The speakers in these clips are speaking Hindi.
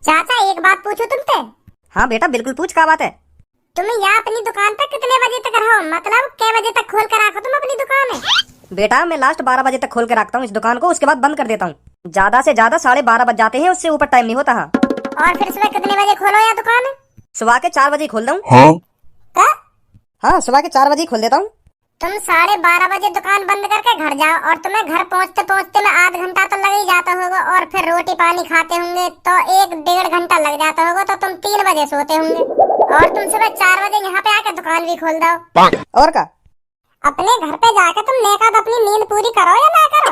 चाचा एक बात पूछूं तुमसे। हाँ बेटा बिल्कुल पूछ, क्या बात है। तुम यहाँ अपनी दुकान पर कितने बजे तक रहो, मतलब कै बजे तक खोल कर रखो तुम अपनी दुकान है? बेटा मैं लास्ट 12 बजे तक खोल के रखता हूँ इस दुकान को, उसके बाद बंद कर देता हूँ। ज्यादा से ज्यादा 12:30 बज जाते हैं, उससे ऊपर टाइम नहीं होता। हाँ। और फिर सुबह कितने बजे खोलो या दुकान? सुबह के 4 बजे खोल दूँ। क्या? हाँ सुबह के 4 बजे खोल देता हूँ। तुम 12:30 बजे दुकान बंद करके घर जाओ और तुम्हें घर पहुँचते पहुँचते में आध घंटा तो लग ही जाता होगा, और फिर रोटी पानी खाते होंगे तो 1-1.5 घंटा लग जाता होगा, तो तुम 3 बजे सोते होंगे और तुम सुबह 4 बजे यहाँ पे आके दुकान भी खोल दो। और क्या? अपने घर पे जाकर तुम नेकाद अपनी नींद पूरी करो या ना करो?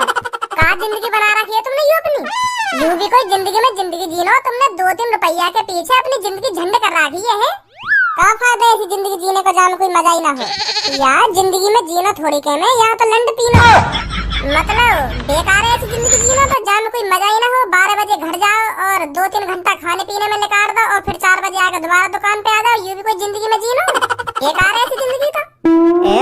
कहाँ जिंदगी बना रखी है तुमने यूं अपनी? यूं भी कोई जिंदगी में जिंदगी जीनो, तुमने 2-3 रुपया के पीछे अपनी जिंदगी झंड कर रखी है। क्या फायदा ऐसी जिंदगी जीने को जान कोई मजा ही ना हो? यार जिंदगी में जीना थोड़ी कम है, यहाँ तो लंड पीना, मतलब बेकार है ऐसी जिंदगी जीना, तो जान कोई मजा ही ना हो। 12 बजे घर जाओ और 2-3 घंटा खाने पीने में निकाल दो और फिर 4 बजे आकर दोबारा दुकान पे आ जाओ, ये भी कोई जिंदगी में जीना? बेकार है ऐसी जिंदगी तो।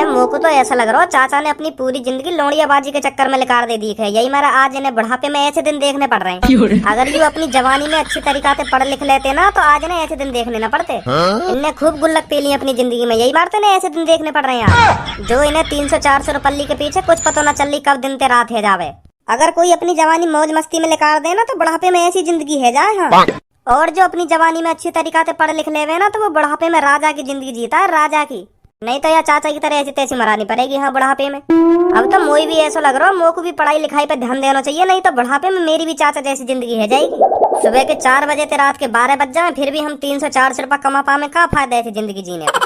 मोको तो ऐसा लग रहा है चाचा ने अपनी पूरी जिंदगी लौंडियाबाजी के चक्कर में लिकार दे दी है। यही मेरा आज इन्हें बुढ़ापे में ऐसे दिन देखने पड़ रहे हैं। अगर ये अपनी जवानी में अच्छी तरीका से पढ़ लिख लेते ना तो आज इन्हें ऐसे दिन देखने न पड़ते। इन्हें खूब गुल्लक पी ली अपनी जिंदगी में, यही मारते ना ऐसे दिन देखने पड़ रहे हैं आज। जो इन्हें 300-400 रुपये के पीछे कुछ पता न चल कब दिन ते रात है जावे। अगर कोई अपनी जवानी मौज मस्ती में लिकार दे ना तो बुढ़ापे में ऐसी जिंदगी है जाए। हाँ। और जो अपनी जवानी में अच्छी तरीका से पढ़ लिख ले ना तो वो बुढ़ापे में राजा की जिंदगी जीता है, राजा की। नहीं तो या चाचा की तरह ऐसी तैसी मरानी पड़ेगी। हाँ बुढ़ापे में अब तो मोई भी ऐसा लग रहा है, मोको भी पढ़ाई लिखाई पे ध्यान देना चाहिए, नहीं तो बुढ़ापे में मेरी भी चाचा जैसी जिंदगी है जाएगी। सुबह के 4 बजे से रात के 12 बज जाए फिर भी हम 300-400 रुपये कमा पाए, क्या फायदा ऐसी जिंदगी जीने का?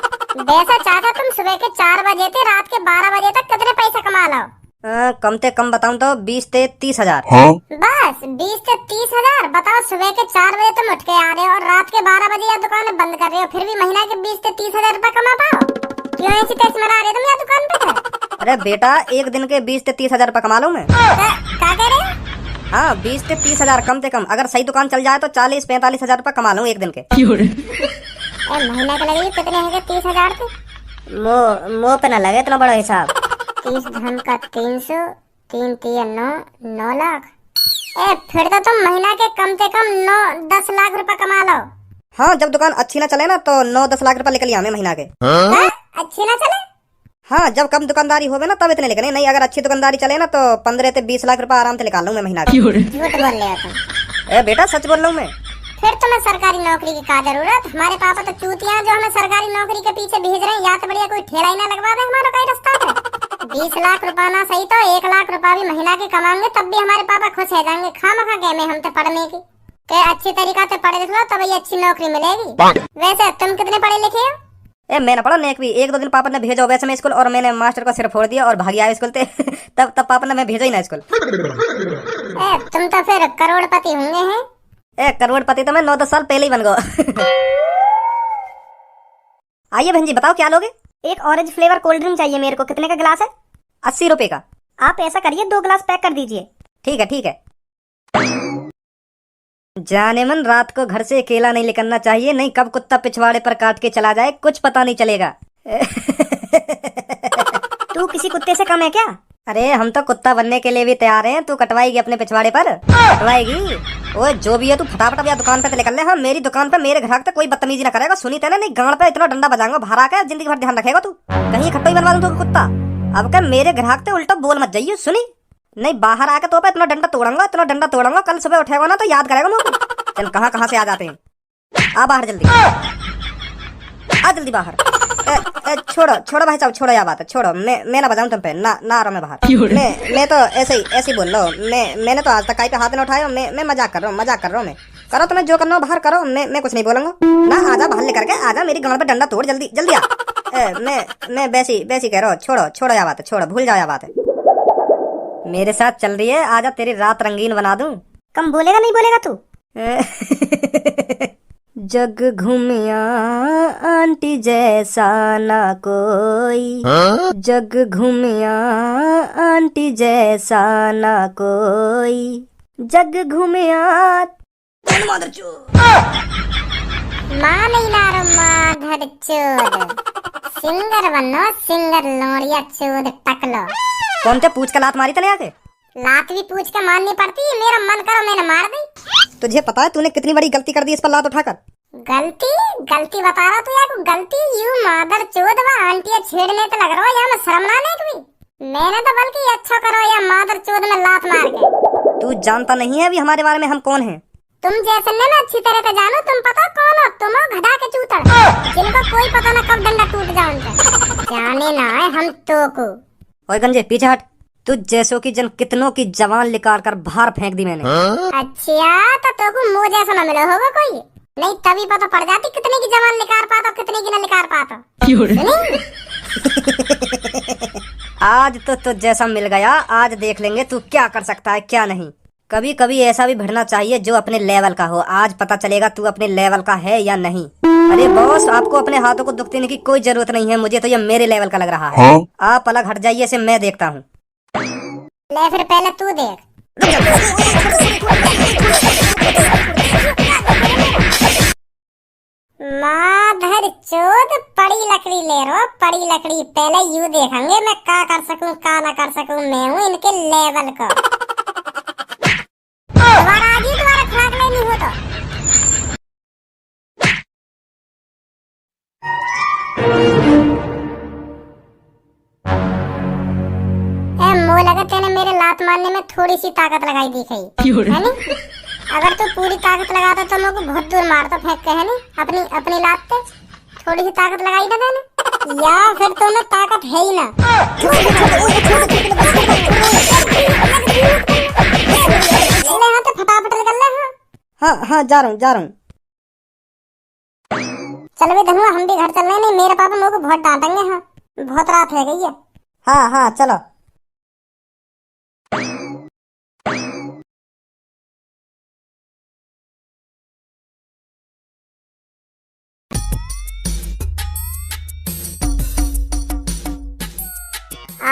वैसा चाचा तुम सुबह के 4 बजे से रात के 12 बजे तक कितने पैसे कमा लो? कम से कम बताऊं तो 20 से 30 हजार। बस 20 से 30 हजार? बताओ सुबह के 4 बजे तुम उठ के आ रहे हो और रात के 12 बजे या दुकान बंद कर रहे हो, फिर भी महीना के 20 से 30 हजार रुपए कमा पाओ? क्यों ऐसी तैसी मरा रहे तुम या दुकान पे? अरे बेटा एक दिन के 20 से 30 हजार रुपए कमा लूं मैं। क्या कह रहे? हाँ 20 से 30 हजार कम से कम, अगर सही दुकान चल जाए तो 40-45 हजार रुपए कमा लूं एक दिन के। महीना के लगे कितने है 30 हजार? मो पे न लगे इतना बड़ा हिसाब। 30 धन का 300, 3 3 9 लाख। फिर तो तुम महीना के कम से कम 9-10 लाख रुपए कमा लो। हाँ जब दुकान अच्छी ना चले ना तो 9-10 लाख रुपए निकलिए हमें महीना के। अच्छी ना चले? हाँ जब कम दुकानदारी होवे ना तब इतने निकले, नहीं अगर अच्छी दुकानदारी चले ना तो 15 से 20 लाख रुपए आराम से निकाल लूं मैं महीना के। झूठ बोल रहे हो तुम। बेटा सच बोल रहा हूँ मैं। फिर तुम्हें सरकारी नौकरी की क्या जरूरत? हमारे पापा तो चूतियां जो हमें सरकारी नौकरी के पीछे भेज रहे हैं, या तो बढ़िया कोई ठेला ही ना लगवा दे हमारा कोई रास्ता पे। 20 लाख रुपया ना सही तो 1 लाख रुपया भी महीना के कमाएंगे तब भी हमारे पापा खुश हो जाएंगे। खामखा गए में हम तो पढ़ने की अच्छी तरीका से पढ़े लिख लो तब ये अच्छी नौकरी मिलेगी। वैसे तुम कितने पढ़े लिखे हो? मैं ना पढ़ा नेक भी। 1-2 दिन पापा ने भेजा वैसे मैं स्कूल और मैंने मास्टर का सिर फोड़ दिया और भाग आया स्कूल से। तब पापा ने मैं भेजा ही ना स्कूल। तुम तो फिर करोड़पति होंगे हैं। करोड़पति तो मैं 9-10 साल पहले ही बन गया। आइए बहन जी बताओ क्या लोगे? एक ऑरेंज फ्लेवर कोल्ड ड्रिंक चाहिए मेरे को। कितने का गिलास है? 80 रुपए का। आप ऐसा करिए 2 गिलास पैक कर दीजिए। ठीक है ठीक है। जाने मन रात को घर से अकेला नहीं निकलना चाहिए, नहीं कब कुत्ता पिछवाड़े पर काट के चला जाए कुछ पता नहीं चलेगा। तू किसी कुत्ते से कम है क्या? अरे हम तो कुत्ता बनने के लिए भी तैयार हैं। तू कटवाएगी अपने पिछवाड़े पर? कटवाएगी। ओए जो भी है तू फटाफट या दुकान पे तो निकल ले। हाँ मेरी दुकान पे मेरे ग्राहक तक कोई बदतमीजी ना करेगा, सुनी तेने? नहीं गांड पे इतना डंडा बजाऊंगा बाहर आकर, जिंदगी भर ध्यान रखेगा तू। कहीं इकट्ठा ही बनवा दूं तू कुत्ता। अब क्या मेरे ग्राहक से उल्टा बोल मत जाइए, सुनी? नहीं बाहर आके तो पे इतना डंडा तोड़ूंगा, कल सुबह उठेगा ना तो याद करेगा मुझे। चल कहाँ से आ जाते हैं। आ बाहर जल्दी, आ जल्दी बाहर। छोड़ो भाई साहब, छोड़ो, या बात है छोड़ो। मैं ना बजाऊं तुम पे, ना आ रहा मैं बाहर। मैं तो ऐसे ही बोल रहा हूँ। मैंने तो आज तक कहीं पे हाथ न उठाया। मैं मजाक कर रहा हूँ मैं। करो तुम्हें जो करना हो बाहर करो, मैं कुछ नहीं बोलूंगा ना। आजा बाहर लेकर के आजा, मेरी गांड पे डंडा तोड़ जल्दी आ। मैं वैसी कह रहा हूँ। छोड़ो या बात है, छोड़ो भूल जाओ या बात है। मेरे साथ चल रही है, आजा तेरी रात रंगीन बना दूं। कम बोलेगा नहीं बोलेगा तू? जग घूमिया आंटी जैसा ना कोई। जग घूमिया आंटी जैसा ना कोई। जग घूमिया माँ नहीं नारो माधर चोद। सिंगर बनो सिंगर, लोरिया चोद टकलो। कौन ते पूछ के लात मारी तले आके? लात भी पूछ के मारनी पड़ती है। मेरा मन करो मैंने मार दी। तुझे पता है तूने कितनी बड़ी गलती कर दी इस पर लात उठाकर? गलती गलती बता रहा तू यार, गलती यू मादर चोद वा आंटिया छेड़ने तो लग रहा हो, या मैं शर्म ना नहीं कोई। मैंने तो बल्कि अच्छा करो या मादर चोद में लात मार के। तू जानता नहीं है अभी हमारे बारे में हम कौन हैं? तुम जैसे मैं अच्छी तरह से जानू, तुम पता कौन हो? तुम हो गधा के चूतर, जिनको कोई पता ना कब डंडा टूट जाए उनसे। जाने ना है हम तो को। ओए गंजे पीछे हट, तुझ जैसों की जन कितनों की जवान निकाल कर बाहर फेंक दी मैंने। अच्छा तो को मुँह जैसा न मिला होगा कोई, नहीं तभी पता पड़ जाती कितने की जवान निकाल पाता कितने की न निकाल पाता। आज तो तुझ जैसा मिल गया, आज देख लेंगे तू क्या कर सकता है क्या नहीं। कभी कभी ऐसा भी भिड़ना चाहिए जो अपने लेवल का हो। आज पता चलेगा तू अपने लेवल का है या नहीं। अरे बॉस, आपको अपने हाथों को दुख देने की कोई जरूरत नहीं है, मुझे तो ये मेरे लेवल का लग रहा है। आप अलग हट जाइए, इसे मैं देखता हूँ। ले फिर पहले तू देख। माधर चोद पड़ी लकड़ी ले रो, पड़ी लकड़ी। पहले यू देखेंगे मैं क्या कर सकूं क्या ना कर सकूं। मैं हूँ इनके लेवल का। दोबारा आ गई, दोबारा खुराक लेनी हो तो। मुझे लगा तेने मेरे लात मारने में थोड़ी सी ताकत लगाई दिखाई है नी? अगर तू पूरी ताकत लगाता तो मेरे को बहुत दूर मारता फेंक के, है नी? अपनी अपनी लात पे थोड़ी सी ताकत लगाई ना तेने, या फिर तुम्हें ताकत है ही ना। फटाफट निकल ले। हाँ हाँ जा रहा हूँ जा रहा हूँ। चल बे धनुआ, हम भी घर चल रहे। नहीं मेरे पापा मेरे को बहुत डांटेंगे। हाँ बहुत रात हो गई है। हाँ हाँ चलो।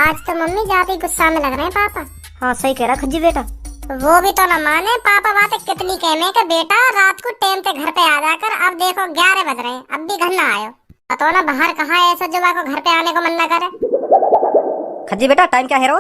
आज तो मम्मी ज्यादा ही गुस्सा में लग रहे हैं पापा। हाँ सही कह रहा खज्जी बेटा। वो भी तो न माने पापा, बातें कितनी कहने के बेटा रात को टाइम पे घर पे आ जाकर। अब देखो 11 बज रहे हैं, अब भी घर ना आयो। तो ना बाहर कहाँ है ऐसा जो को घर पे आने को मन न करे। खज्जी बेटा टाइम क्या है रो?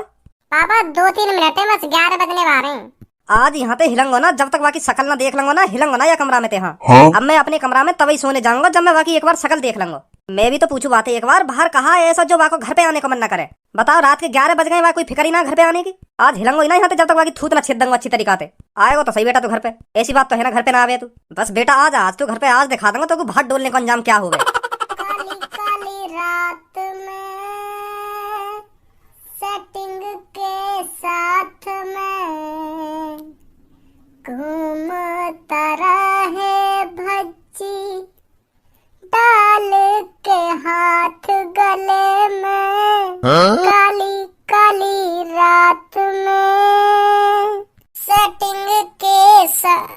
पापा 2-3 मिनट है बस, 11 बजने वाले हैं। आज यहाँ पे हिलंगो ना, जब तक बाकी शकल ना देख लूंगा ना, हिलंगो ना या कमरा में ते। हाँ अब मैं अपने कमरा में तभी सोने जाऊंगा जब मैं बाकी एक बार शकल देख लूंगा। मैं भी तो पूछू बात है एक बार, बाहर कहाँ है ऐसा जो वाको घर पे आने को मन न करे? बताओ रात के 11 बज गए, कोई फिक्र ही ना घर पे आने की। आज हिलंगो ही ना यहाँ जब तक बाकी थूत ना छेद दूंगा अच्छी तरीका से। आएगा तो सही बेटा तू घर पे, ऐसी बात तो है ना घर पे ना आवे तू। बस बेटा आज आज तू घर पे, आज दिखा दूंगा तो भाट डोलने का अंजाम क्या हुआ। काली काली रात में सेटिंग के साथ में घूमता रहे भज्जी डाल के हाथ गले में। काली काली रात में सेटिंग के साथ।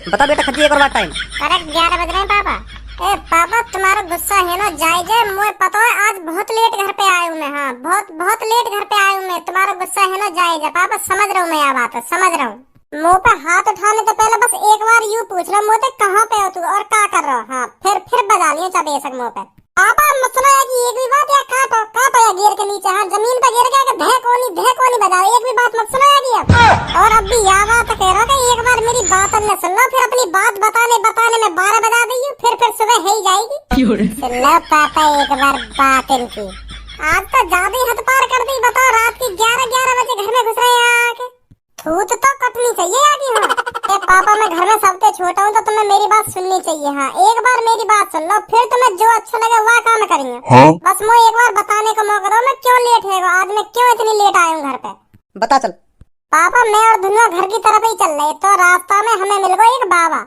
बता बेटा खज्जी एक और बार टाइम। करेक्ट 11 बज रहे हैं पापा। ए पापा तुम्हारा गुस्सा है ना जायज है, मुझे पता है आज बहुत लेट घर पे आया हूँ मैं। हाँ बहुत लेट घर पे आया हूँ मैं, तुम्हारा गुस्सा है ना जायज है पापा, समझ रहा हूँ मैं यह बात, समझ रहा हूँ। मुंह पे हाथ उठाने तो पहले बस एक बार यूँ पूछ रहा मुझे कहाँ पे हो तू और क्या कर रहा हो। हाँ फिर बजा लिया चाहे बेशक मुँह पे। पापा मसला है कि एक भी बात या काटो या गिर के नीचे। हाँ जमीन पे गिर गया धे कोनी बजाओ, एक भी बात मत सुनाएगी अब। और अब भी यह बात कह रहा कि एक बार मेरी बात न सुन लो, फिर अपनी बात बताने में 12 बजा दी, फिर सुबह है ही जाएगी। सुन लो पापा एक बार बात इनकी, आज तो ज्यादा ही हद पार कर दी। बताओ रात की 11 बजे घर में घुस रहे हैं आके। थूत तो कटनी चाहिए आगे। हाँ पापा मैं घर में सबसे छोटा हूँ तो तुम्हें मेरी बात सुननी चाहिए। हाँ एक बार मेरी बात सुन लो, फिर तुम्हें जो अच्छा लगे वह काम करेंगे। बस मुझे एक बार बताने का मौका दो, मैं क्यों लेट है आज, मैं क्यों इतनी लेट आया हूँ घर पे। बता चल। पापा मैं और धुनुआ घर की तरफ ही चल रहे तो रास्ता में हमें मिल गया एक बाबा।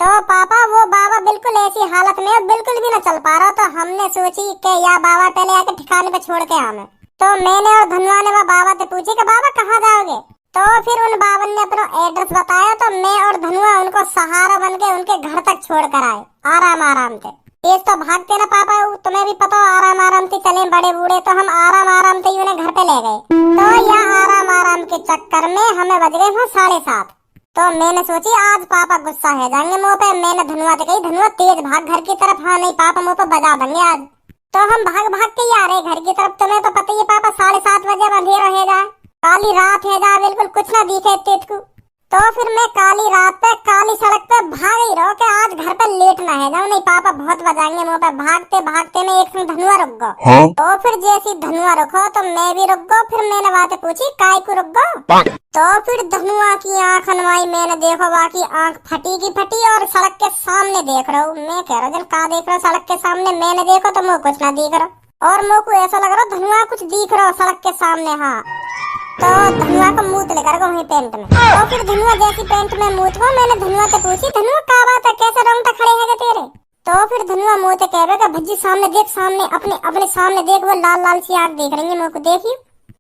तो पापा वो बाबा बिल्कुल ऐसी हालत में बिल्कुल भी न चल पा रहा, तो हमने सोची कि यह बाबा पहले आके ठिकाने पे छोड़ के हमें। तो मैंने और धुनुआ ने वो बाबा से पूछी कि बाबा कहाँ जाओगे। तो फिर उन बाबा ने अपना एड्रेस बताया, तो मैं और धनुआ उनको सहारा बन के उनके घर तक छोड़ कर आए आराम से। तेज तो भागते ना पापा, तुम्हें भी पता आराम से चले बड़े बूढ़े, तो हम आराम से उन्हें घर पे ले गए। तो यह आराम के चक्कर में हमें बज गए हैं 7:30। तो मैंने सोची आज पापा गुस्सा है जाएंगे मुँह पे। मैंने धनुआ से कही धनुआ तेज भाग घर की तरफ। हाँ नहीं पापा मुँह पे बजा देंगे आज। तो हम भाग के ही आ रहे घर की तरफ। तुम्हें तो पता ही है पापा 7:30 बजे अंधेरा है जाए, काली रात है जा, बिल्कुल कुछ ना दिखे तेज को। तो फिर मैं काली रात पे काली सड़क पे भाग ही रहो कि आज घर पे लेट ना है जाऊं, नहीं पापा बहुत बजाएंगे मुंह पे। भागते भागते में एक संग धनुआ रुक गो। तो फिर जैसी धनुआ रुको तो मैं भी रुक गो। फिर मैंने बातें पूछी काय को रुक गो। तो फिर धनुआ की आंख हनवाई मैंने, देखो बाकी आंख फटी की फटी और सड़क के सामने देख रहा हूँ। मैं कह रहा हूँ जन का देख रहा हूँ सड़क के सामने, मैंने देखो तो मुझे कुछ ना दिख रहा और मुझ को ऐसा लग रहा धनुआ कुछ दिख रहा सड़क के सामने। हाँ तो धनुआ को मुंह लेकर गो वही पेंट में। तो फिर धनुआ जैसी पेंट में मुंह को मैंने धनुआ से पूछी, धनुआ का बात है कैसे रोंगटा खड़े है तेरे। तो फिर धनुआ मुंह से कह रहा भज्जी सामने देख, सामने अपने अपने सामने देख, वो लाल लाल सी आंख देख रही है मुझ को, देखी।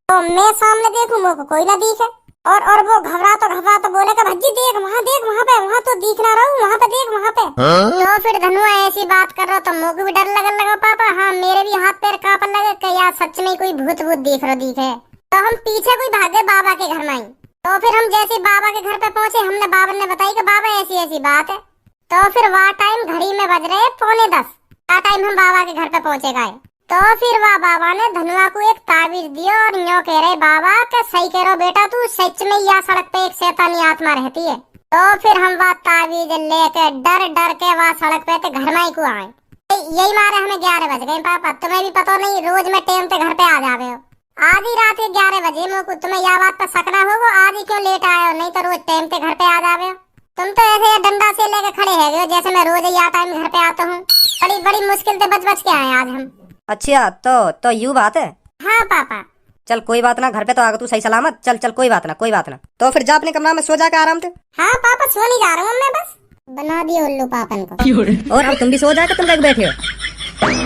तो मैं सामने देखूं मुझ को कोई ना दिखे और वो घबरा तो बोलेगा भज्जी देख वहाँ पे, वहाँ तो दिख ना रहा हूँ, वहाँ पे देख वहाँ पे। तो फिर धनुआ ऐसी बात कर रहा तो मुझ को भी डर लगने लगा पापा। हाँ मेरे भी हाथ पैर कांपने लगे कि यार सच में कोई भूत दिखे। तो हम पीछे कोई भागे बाबा के घर में आई। तो फिर हम जैसे बाबा के घर पे पहुंचे, हमने बाबा ने बताई कि बाबा ऐसी बात है। तो फिर वह टाइम घड़ी में बज रहे 9:45। आ टाइम हम बाबा के घर पे पहुंचे गए। तो फिर वह बाबा ने धनुआ को एक ताबीज दिया और यूं कह रहे बाबा के सही कह रहा बेटा, तू सच में यहाँ सड़क पे एक शैतानी आत्मा रहती है। तो फिर हम वह ताबीज लेके डर के वह सड़क पे थे घर में को आए। यही मारे हमें 11 बज गए पापा। तुम्हें भी पता नहीं रोज में टाइम पे घर पे आ जावे हो। आधी रात 11 बजे मुझको तुम्हें यह बात पर शक ना होगा आज ही क्यों लेट आए हो, नहीं तो रोज टाइम पे घर पे आ जावे हो। तुम तो ऐसे डंडा से लेके खड़े है जैसे मैं रोज यह टाइम घर पे आता हूँ। बड़ी मुश्किल से बच के आए आज हम। अच्छा तो यूँ बात है। हाँ पापा। चल कोई बात ना, घर पे तो आ गया तू सही सलामत। चल कोई बात ना। तो फिर जा अपने कमरा में सो जा के आराम से। हाँ पापा सोने जा रहा हूँ मैं, बस बना दिया उल्लू पापन को। और अब तुम भी सो जा के तुम बैठे हो।